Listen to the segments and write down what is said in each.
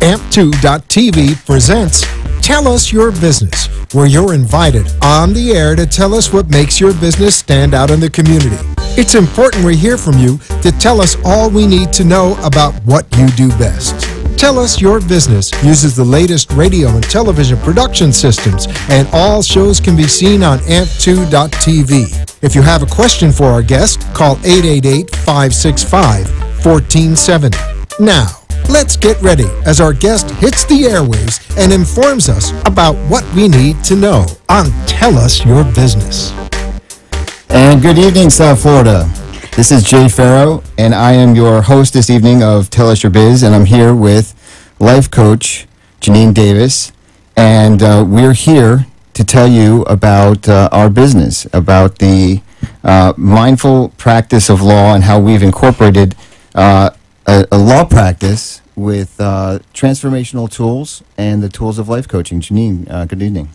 AMP2.TV presents Tell Us Your Business, where you're invited on the air to tell us what makes your business stand out in the community. It's important we hear from you to tell us all we need to know about what you do best. Tell Us Your Business uses the latest radio and television production systems, and all shows can be seen on AMP2.TV. If you have a question for our guest, call 888-565-1470. Now, let's get ready as our guest hits the airwaves and informs us about what we need to know on Tell Us Your Business. And good evening, South Florida. This is Jay Farrow, and I am your host this evening of Tell Us Your Biz, and I'm here with life coach Janine Davis, and we're here to tell you about our business, about the mindful practice of law and how we've incorporated a law practice with transformational tools and the tools of life coaching. Janine, good evening.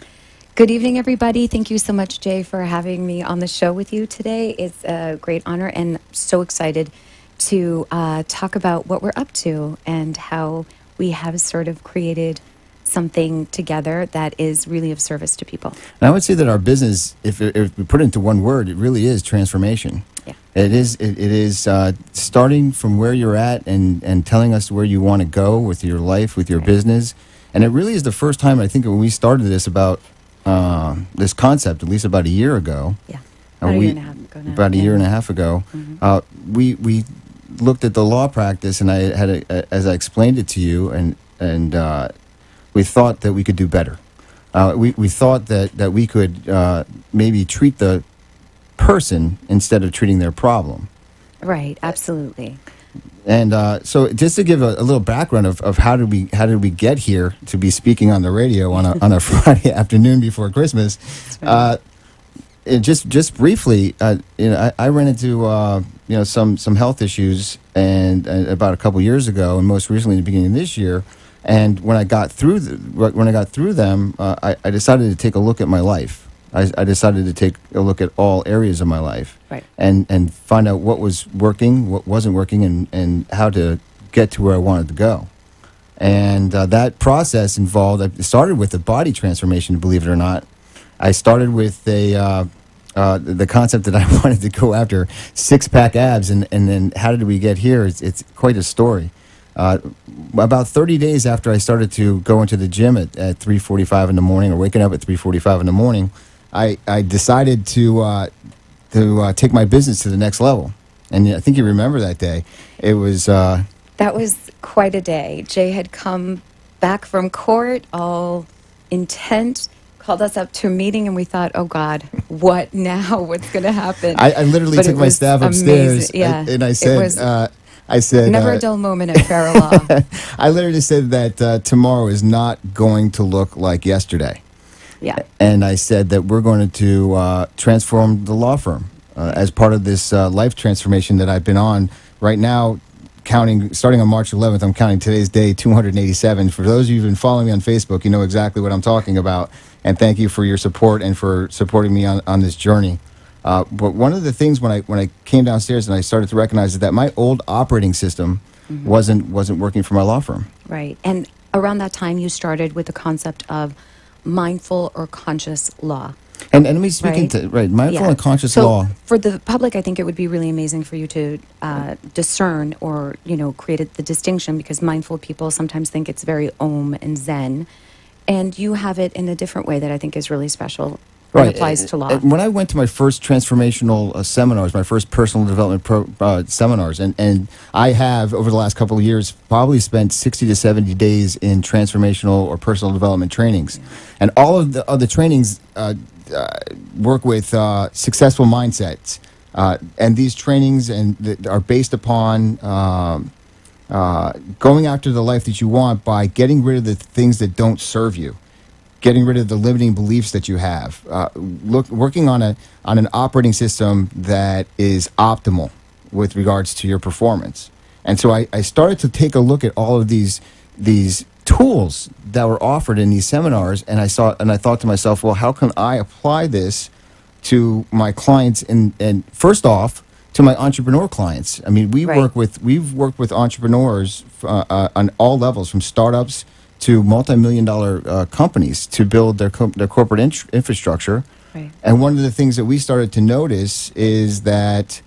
Good evening, everybody. Thank you so much, Jay, for having me on the show with you today. It's a great honor, and so excited to talk about what we're up to and how we have sort of created something together that is really of service to people. And I would say that our business, if we put it into one word, it really is transformation. Yeah. It is starting from where you're at and telling us where you want to go with your life, with your business. And it really is the first time, I think, when we started this about this concept, at least about a year ago. Yeah, about a year and a half ago now. About a year and a half ago. Mm-hmm. We looked at the law practice, and I had as I explained it to you, and we thought that we could do better. We thought that we could maybe treat the person instead of treating their problem. Right, absolutely. And so just to give a little background of how did we get here to be speaking on the radio on a Friday afternoon before Christmas, just briefly, I ran into some health issues and about a couple years ago, and most recently in the beginning of this year. And when I got through them, I decided to take a look at my life. I decided to take a look at all areas of my life, right, and find out what was working, what wasn't working, and how to get to where I wanted to go. And that process involved, I started with a body transformation, believe it or not. I started with the concept that I wanted to go after six-pack abs, and then how did we get here? It's quite a story. About 30 days after I started to go into the gym at 3:45 in the morning, or waking up at 3:45 in the morning, I decided to take my business to the next level. And I think you remember that day. It was that was quite a day. Jay had come back from court, all intent, called us up to a meeting, and we thought, oh God, what now? What's going to happen? I literally took my staff upstairs, and I said, never a dull moment at Farrow Law. I literally said that tomorrow is not going to look like yesterday. Yeah. And I said that we're going to transform the law firm as part of this life transformation that I've been on right now, starting on March 11th. I'm counting today's day, 287. For those of you who've been following me on Facebook, you know exactly what I'm talking about. And thank you for your support and for supporting me on this journey. But one of the things when I came downstairs and I started to recognize that my old operating system wasn't working for my law firm. Right. And around that time, you started with the concept of mindful or conscious law. And let me speak into mindful and conscious law. For the public, I think it would be really amazing for you to discern or create the distinction, because mindful people sometimes think it's very Om and Zen, and you have it in a different way that I think is really special. Right. Applies to law. When I went to my first transformational seminars, my first personal development seminars, and I have, over the last couple of years, probably spent 60 to 70 days in transformational or personal development trainings. Yeah. And all of the trainings work with successful mindsets. And these trainings are based upon going after the life that you want by getting rid of the things that don't serve you. Getting rid of the limiting beliefs that you have, working on an operating system that is optimal with regards to your performance. And so I started to take a look at all of these tools that were offered in these seminars, and I thought to myself, well, how can I apply this to my clients? And first off, to my entrepreneur clients. I mean, we've worked with entrepreneurs on all levels, from startups to multi-million-dollar companies, to build their corporate infrastructure. Right. And one of the things that we started to notice is that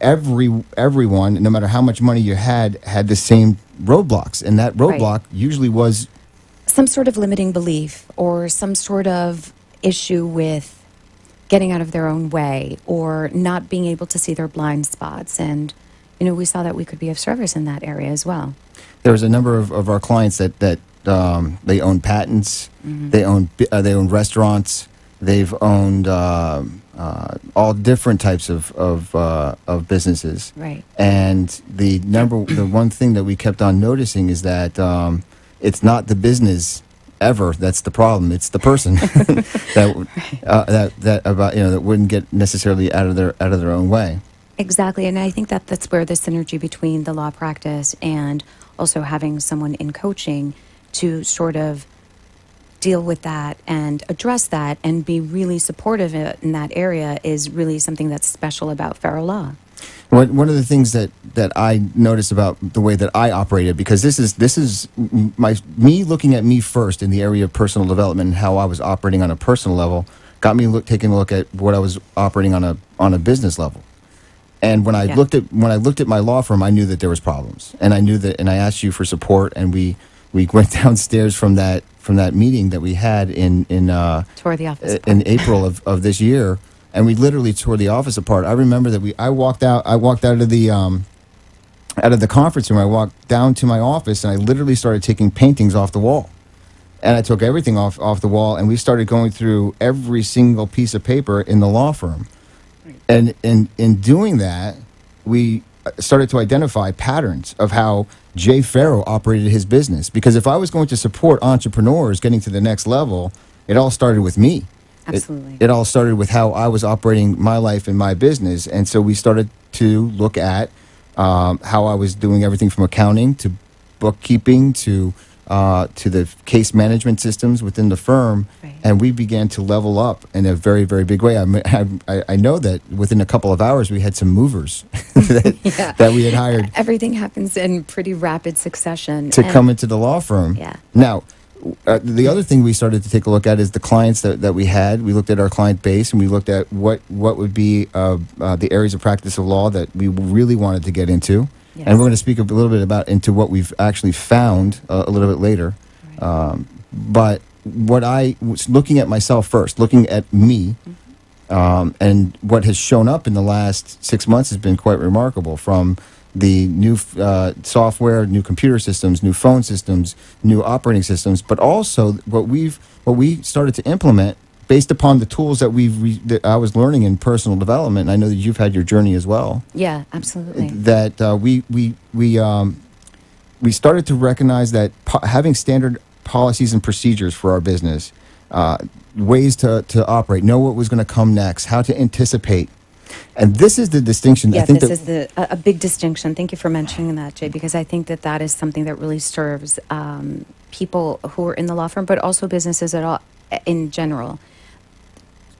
everyone, no matter how much money you had the same roadblocks, and that roadblock usually was some sort of limiting belief or some sort of issue with getting out of their own way or not being able to see their blind spots. And, you know, we saw that we could be of service in that area as well. There was a number of our clients that they own patents, they own restaurants, they've owned all different types of businesses. Right. And the one thing that we kept on noticing is that it's not the business ever that's the problem. It's the person that wouldn't get necessarily out of their own way. Exactly, and I think that's where the synergy between the law practice and also having someone in coaching to sort of deal with that and address that and be really supportive in that area is really something that's special about Farrow Law. One of the things that I noticed about the way that I operated, because this is me looking at me first in the area of personal development and how I was operating on a personal level, got me taking a look at what I was operating on a business level. And when I looked at my law firm, I knew that there was problems, and I knew that, and I asked you for support, and we went downstairs from that meeting that we had in Tore the office apart. In April of this year. And we literally tore the office apart. I remember that I walked out of the conference room. I walked down to my office, and I literally started taking paintings off the wall. And I took everything off the wall, and we started going through every single piece of paper in the law firm. And in doing that, we started to identify patterns of how Jay Farrow operated his business. Because if I was going to support entrepreneurs getting to the next level, it all started with me. Absolutely. It all started with how I was operating my life and my business. And so we started to look at how I was doing everything from accounting to bookkeeping to the case management systems within the firm. Right. And we began to level up in a very, very big way. I know that within a couple of hours we had some movers that we had hired. Everything happens in pretty rapid succession. To come into the law firm. Yeah. Now, the other thing we started to take a look at is the clients that we had. We looked at our client base, and we looked at what would be the areas of practice of law that we really wanted to get into. Yes. And we're going to speak a little bit about into what we've actually found a little bit later. Right. But what I was looking at myself first, looking at me, and what has shown up in the last 6 months has been quite remarkable, from the new software, new computer systems, new phone systems, new operating systems, but also what we started to implement based upon the tools that I was learning in personal development. And I know that you've had your journey as well. Yeah, absolutely. That we started to recognize that having standard policies and procedures for our business, ways to operate, know what was going to come next, how to anticipate. And this is the distinction. Yeah, I think this is a big distinction. Thank you for mentioning that, Jay, because I think that is something that really serves people who are in the law firm, but also businesses in general,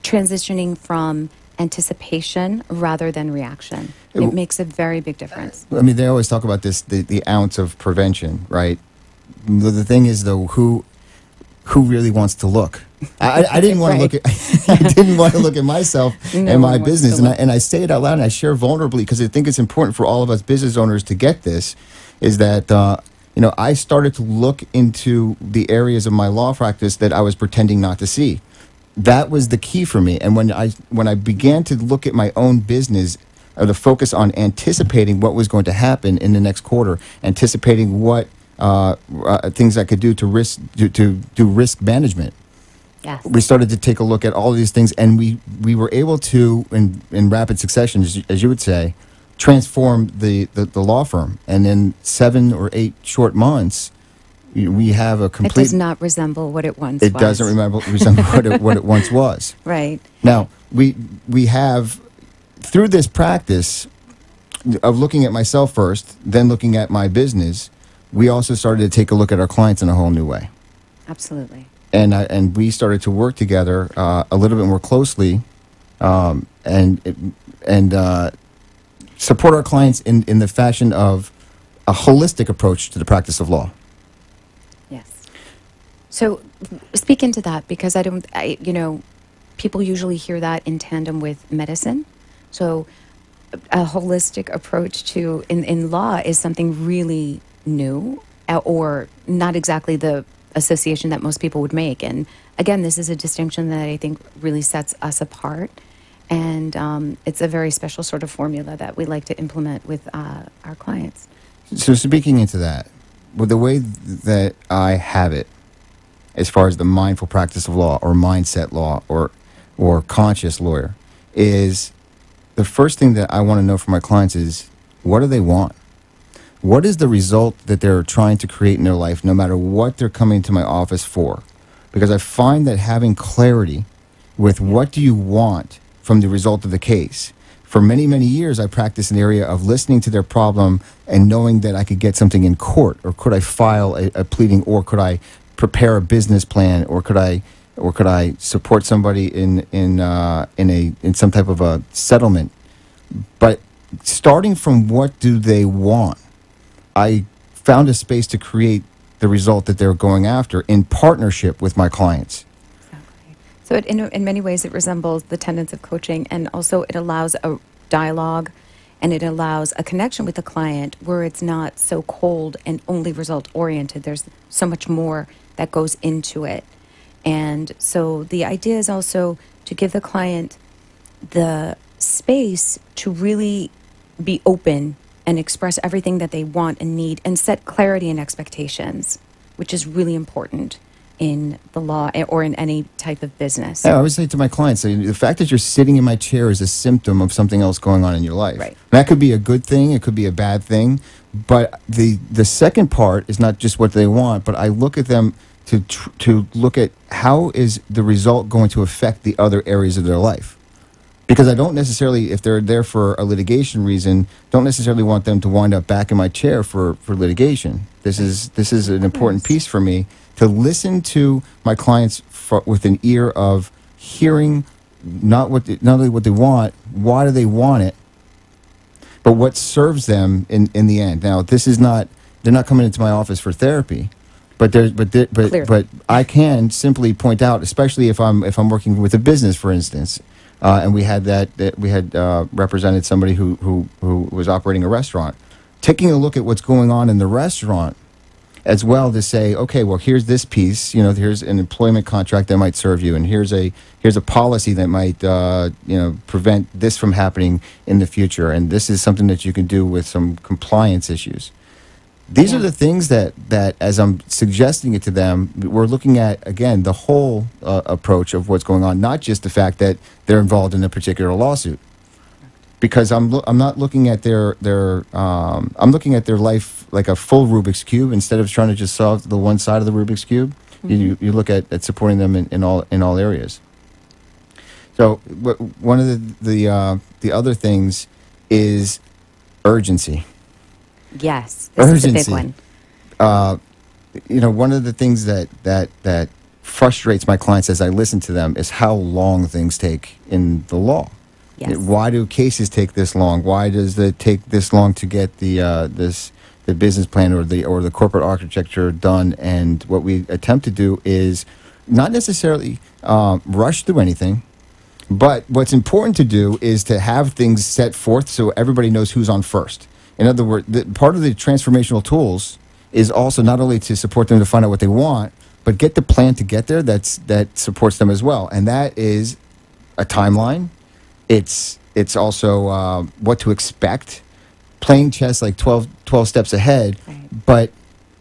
transitioning from anticipation rather than reaction. It makes a very big difference. I mean, they always talk about this, the ounce of prevention, right? The thing is, though, who really wants to look? I didn't want to look at. I didn't want to look at myself and my business, and I say it out loud and I share vulnerably because I think it's important for all of us business owners to get this. Is that I started to look into the areas of my law practice that I was pretending not to see. That was the key for me. And when I began to look at my own business, to focus on anticipating what was going to happen in the next quarter, anticipating what things I could do to do risk management. Yes. We started to take a look at all of these things, and we were able to, in rapid succession, as you would say, transform the law firm. And in 7 or 8 short months, we have a complete... It does not resemble what it once was. It doesn't resemble what it once was. Right. Now, we have, through this practice of looking at myself first, then looking at my business, we also started to take a look at our clients in a whole new way. Absolutely. And we started to work together a little bit more closely, and support our clients in the fashion of a holistic approach to the practice of law. Yes. So speak into that, because people usually hear that in tandem with medicine. So a holistic approach to in law is something really new, or not exactly the association that most people would make. And again, this is a distinction that I think really sets us apart. And it's a very special sort of formula that we like to implement with our clients. So speaking into that, well, the way that I have it, as far as the mindful practice of law or mindset law or conscious lawyer, is the first thing that I want to know from my clients is, what do they want? What is the result that they're trying to create in their life, no matter what they're coming to my office for? Because I find that having clarity with what do you want from the result of the case. For many, many years, I practiced an area of listening to their problem and knowing that I could get something in court, or could I file a pleading, or could I prepare a business plan, or could I support somebody in some type of a settlement. But starting from what do they want, I found a space to create the result that they're going after in partnership with my clients. Exactly. So in many ways, it resembles the tenets of coaching, and also it allows a dialogue, and it allows a connection with the client where it's not so cold and only result oriented. There's so much more that goes into it. And so the idea is also to give the client the space to really be open and express everything that they want and need, and set clarity and expectations, which is really important in the law or in any type of business. Yeah, I always say to my clients, the fact that you're sitting in my chair is a symptom of something else going on in your life. Right. That could be a good thing, it could be a bad thing, but the second part is not just what they want, but I look at them to look at how is the result going to affect the other areas of their life. Because I don't necessarily, if they're there for a litigation reason, don't necessarily want them to wind up back in my chair for litigation. This is an important piece for me, to listen to my clients with an ear of hearing not only what they want, why do they want it, but what serves them in the end. Now, they're not coming into my office for therapy. But I can simply point out, especially if I'm working with a business, for instance, and we had represented somebody who was operating a restaurant, taking a look at what's going on in the restaurant, as well, to say, okay, well, here's this piece, here's an employment contract that might serve you, and here's a policy that might prevent this from happening in the future, and this is something that you can do with some compliance issues. These are the things that as I'm suggesting it to them, we're looking at, again, the whole approach of what's going on, not just the fact that they're involved in a particular lawsuit. Because I'm not looking at I'm looking at their life like a full Rubik's Cube, instead of trying to just solve the one side of the Rubik's Cube. Mm-hmm. You look at supporting them in all areas. So one of the other things is urgency. Yes, this urgency. is a big one. One of the things that frustrates my clients as I listen to them is how long things take in the law. Yes. Why do cases take this long? Why does it take this long to get the business plan or the corporate architecture done? And what we attempt to do is not necessarily rush through anything, but what's important to do is to have things set forth so everybody knows who's on first. In other words, part of the transformational tools is also not only to support them to find out what they want, but get the plan to get there that supports them as well. And that is a timeline. It's also what to expect, playing chess like 12 steps ahead. Right. But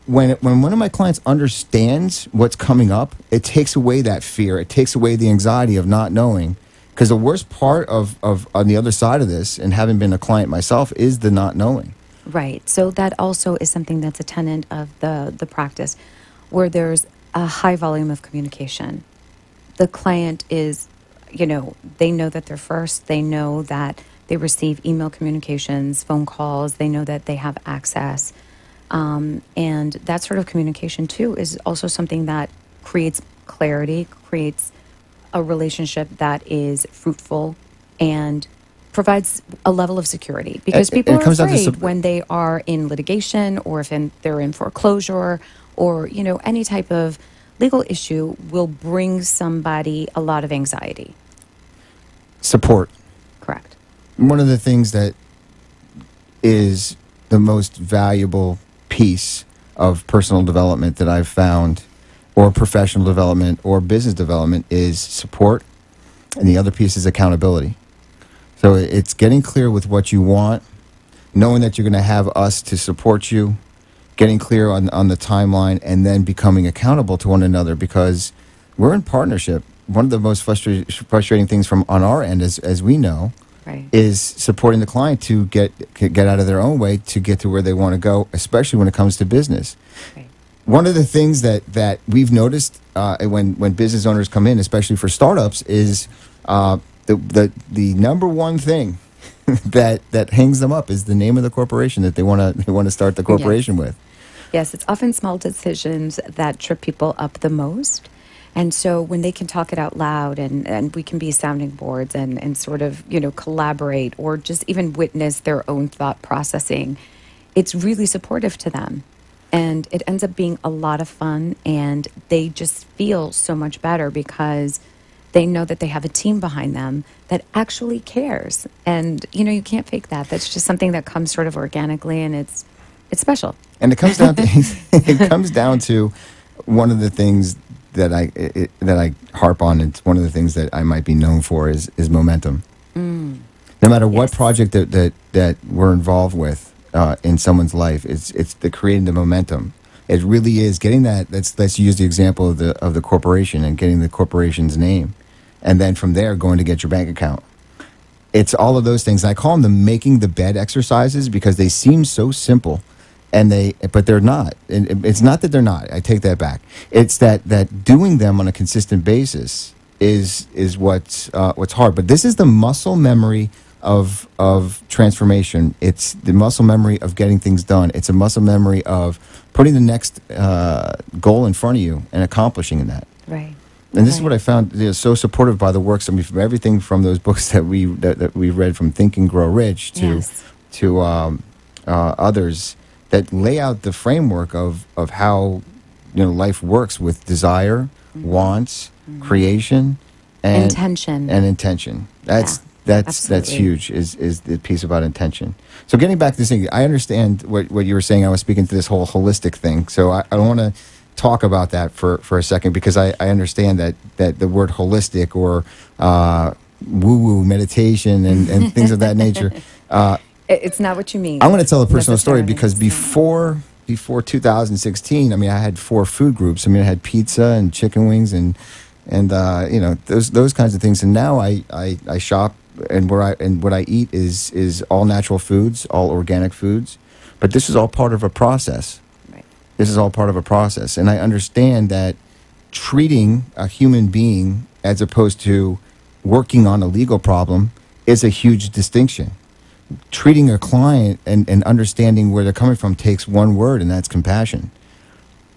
when one of my clients understands what's coming up, it takes away that fear. It takes away the anxiety of not knowing. Because the worst part of on the other side of this, and having been a client myself, is the not knowing. Right. So that also is something that's a tenet of the practice, where there's a high volume of communication. The client is, they know that they're first. They know that they receive email communications, phone calls. They know that they have access. And that sort of communication, too, is also something that creates clarity, creates a relationship that is fruitful and provides a level of security because And people it are comes down to afraid when they are in litigation or if they're in foreclosure or, any type of legal issue will bring somebody a lot of anxiety. Support. Correct. One of the things that is the most valuable piece of personal development that I've found, or professional development or business development, is support. And the other piece is accountability. So it's getting clear with what you want, knowing that you're going to have us to support you, getting clear on the timeline, and then becoming accountable to one another because we're in partnership. One of the most frustrating things on our end, as we know, Right. is supporting the client to get out of their own way to get to where they want to go, especially when it comes to business. Right. One of the things that we've noticed when business owners come in, especially for startups, is the number one thing that hangs them up is the name of the corporation that they want to start the corporation with. Yes, it's often small decisions that trip people up the most. And so when they can talk it out loud and we can be sounding boards and sort of, collaborate or just even witness their own thought processing, it's really supportive to them. And it ends up being a lot of fun and they just feel so much better because they know that they have a team behind them that actually cares. And, you can't fake that. That's just something that comes sort of organically and it's special. And it comes down to one of the things that I harp on. It's one of the things that I might be known for is momentum. No matter what project that we're involved with in someone's life, it's the creating the momentum. It really is getting that. Let's use the example of the corporation and getting the corporation's name, and then from there going to get your bank account. It's all of those things. I call them the making the bed exercises because they seem so simple. But they're not. And it's not that they're not. I take that back. It's that doing them on a consistent basis is what's hard. But this is the muscle memory of transformation. It's the muscle memory of getting things done. It's a muscle memory of putting the next goal in front of you and accomplishing that. Right. And this is what I found so supportive by the works. I mean, from everything from those books that we read, from Think and Grow Rich to others, that lay out the framework of how life works with desire, wants, creation, and intention. That's huge. Is the piece about intention. So getting back to this thing, I understand what you were saying. I was speaking to this whole holistic thing. So I don't want to talk about that for a second because I understand that the word holistic or woo-woo meditation and things of that nature. It's not what you mean. I'm going to tell a personal story because before 2016, I mean, I had 4 food groups. I mean, I had pizza and chicken wings and those kinds of things. And now I shop and what I eat is all natural foods, all organic foods. But this is all part of a process. Right. This is all part of a process, and I understand that treating a human being as opposed to working on a legal problem is a huge distinction. Treating a client and understanding where they're coming from takes one word, and that's compassion.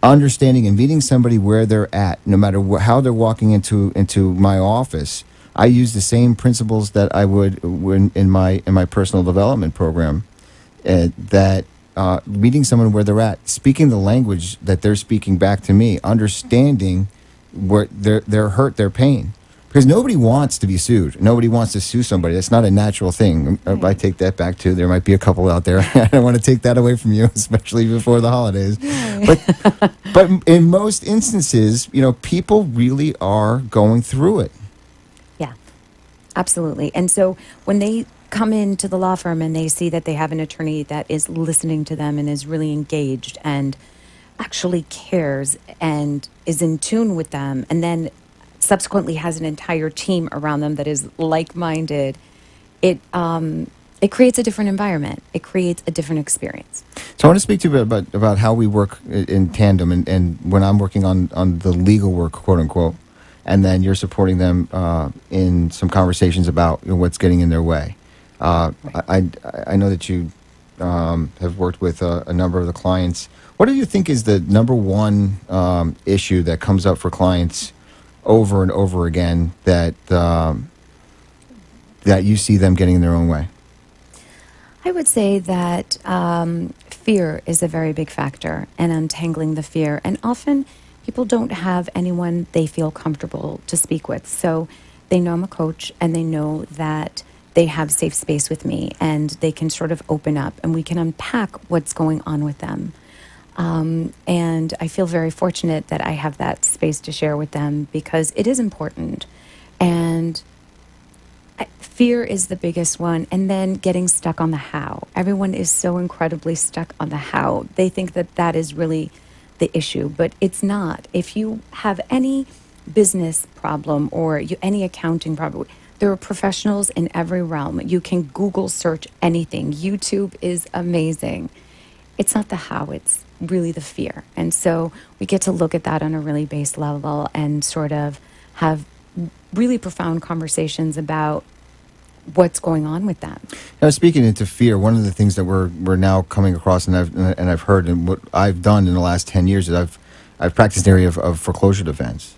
Understanding and meeting somebody where they're at, no matter how they're walking into my office, I use the same principles that I would in my personal development program. Meeting someone where they're at, speaking the language that they're speaking back to me, understanding where their hurt, their pain. Because nobody wants to be sued. Nobody wants to sue somebody. That's not a natural thing. I take that back too. There might be a couple out there. I don't want to take that away from you, especially before the holidays. But in most instances, people really are going through it. Yeah, absolutely. And so when they come into the law firm and they see that they have an attorney that is listening to them and is really engaged and actually cares and is in tune with them, and then subsequently has an entire team around them that is like-minded, it creates a different environment. It creates a different experience. So I want to speak to you about how we work in tandem and when I'm working on the legal work, quote unquote, and then you're supporting them in some conversations about what's getting in their way. I know that you have worked with a number of the clients. What do you think is the number one issue that comes up for clients over and over again that that you see them getting in their own way? I would say that fear is a very big factor, and untangling the fear. And often people don't have anyone they feel comfortable to speak with. So they know I'm a coach, and they know that they have safe space with me, and they can sort of open up, and we can unpack what's going on with them. And I feel very fortunate that I have that space to share with them, because it is important. And fear is the biggest one, and then getting stuck on the how. Everyone is so incredibly stuck on the how. They think that that is really the issue, but it's not. If you have any business problem or any accounting problem, there are professionals in every realm. You can Google search anything. YouTube is amazing. It's not the how, it's really the fear. And so we get to look at that on a really base level and sort of have really profound conversations about what's going on with that. Now, speaking into fear, one of the things that we're now coming across, and I've heard, and what I've done in the last 10 years is I've practiced an area of foreclosure defense.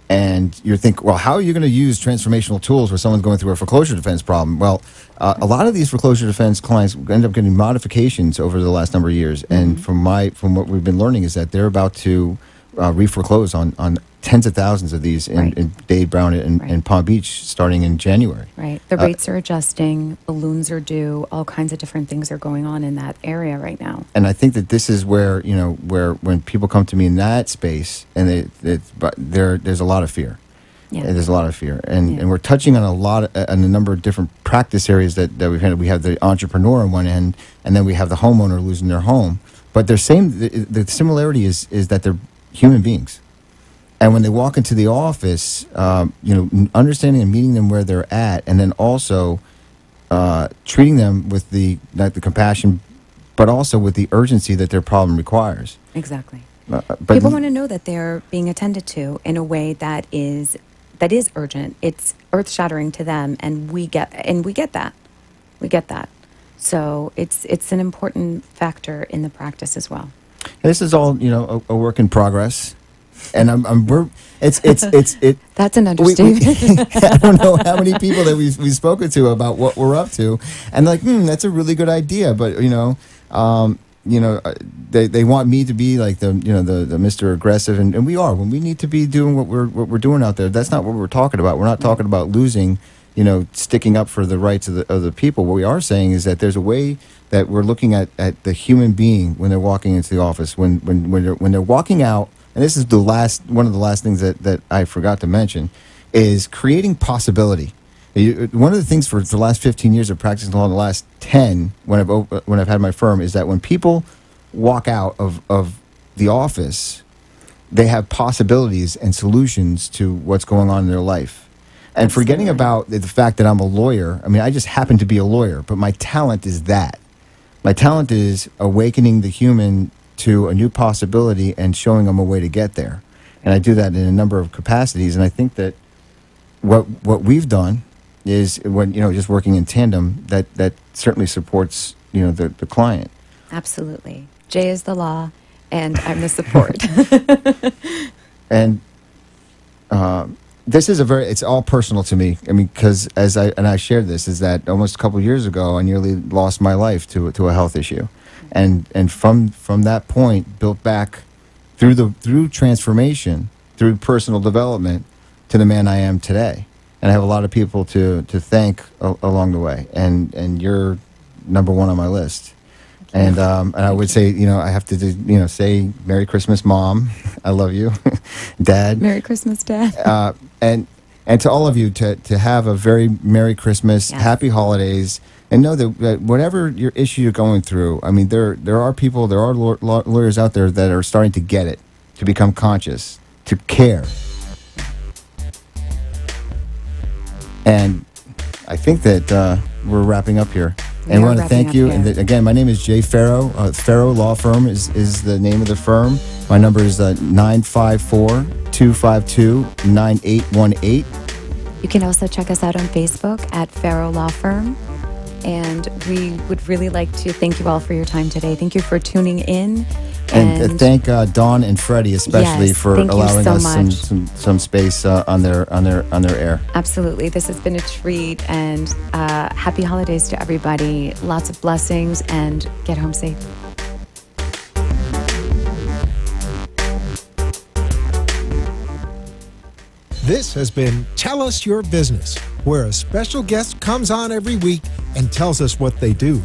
And you think, well, how are you going to use transformational tools where someone's going through a foreclosure defense problem? Well, a lot of these foreclosure defense clients end up getting modifications over the last number of years. And from what we've been learning is that they're about to re-foreclose on tens of thousands of these in Dade, Brown, and Palm Beach starting in January. Right. The rates are adjusting, balloons are due, all kinds of different things are going on in that area right now. And I think that this is where, where when people come to me in that space, and there's a lot of fear. Yeah. There's a lot of fear. And we're touching on a number of different practice areas that we've had. We have the entrepreneur on one end, and then we have the homeowner losing their home. But the similarity is that they're human beings. And when they walk into the office, understanding and meeting them where they're at, and then also treating them with the compassion, but also with the urgency that their problem requires. Exactly. People want to know that they're being attended to in a way that is urgent. It's earth-shattering to them, and we get that. We get that. So it's an important factor in the practice as well. This is all a work in progress. And it's That's an understatement. I don't know how many people that we've spoken to about what we're up to, and like, that's a really good idea, but they want me to be like the Mr. Aggressive, and we are when we need to be doing what we're doing out there. That's not what we're talking about. We're not talking about losing, sticking up for the rights of the people. What we are saying is that there's a way that we're looking at the human being when they're walking into the office, when they're walking out. And this is one of the last things that I forgot to mention, is creating possibility. One of the things for the last 15 years of practicing law, the last 10 when I've had my firm, is that when people walk out of the office, they have possibilities and solutions to what's going on in their life. And Absolutely. Forgetting about the fact that I'm a lawyer, I mean, I just happen to be a lawyer, but my talent is that. My talent is awakening the human to a new possibility and showing them a way to get there. And I do that in a number of capacities. And I think that what we've done is, when just working in tandem, that certainly supports the client. Absolutely. Jay is the law, and I'm the support. And this is it's all personal to me. I mean, because I shared this, is that almost a couple of years ago, I nearly lost my life to a health issue. And from that point, built back through transformation, through personal development, to the man I am today. And I have a lot of people to thank along the way. And you're number one on my list. And I would say, I have to say Merry Christmas, Mom. I love you. Dad. Merry Christmas, Dad. And to all of you, to have a very Merry Christmas, yes. Happy holidays. And know that whatever your issue you're going through, I mean, there are people, there are lawyers out there that are starting to get it, to become conscious, to care. And I think that we're wrapping up here. And I want to thank you. And again, my name is Jay Farrow. Farrow Law Firm is the name of the firm. My number is 954-252-9818. You can also check us out on Facebook at Farrow Law Firm. And we would really like to thank you all for your time today. Thank you for tuning in. And thank Dawn and Freddie especially Yes, for thank you allowing so us much. some space on their air. Absolutely. This has been a treat, and happy holidays to everybody. Lots of blessings, and get home safe. This has been Tell Us Your Business, where a special guest comes on every week and tells us what they do.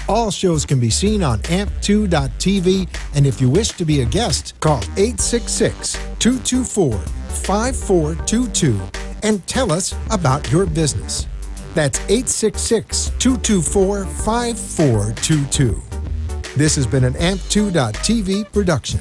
All shows can be seen on amp2.tv, and if you wish to be a guest, call 866-224-5422 and tell us about your business. That's 866-224-5422. This has been an amp2.tv production.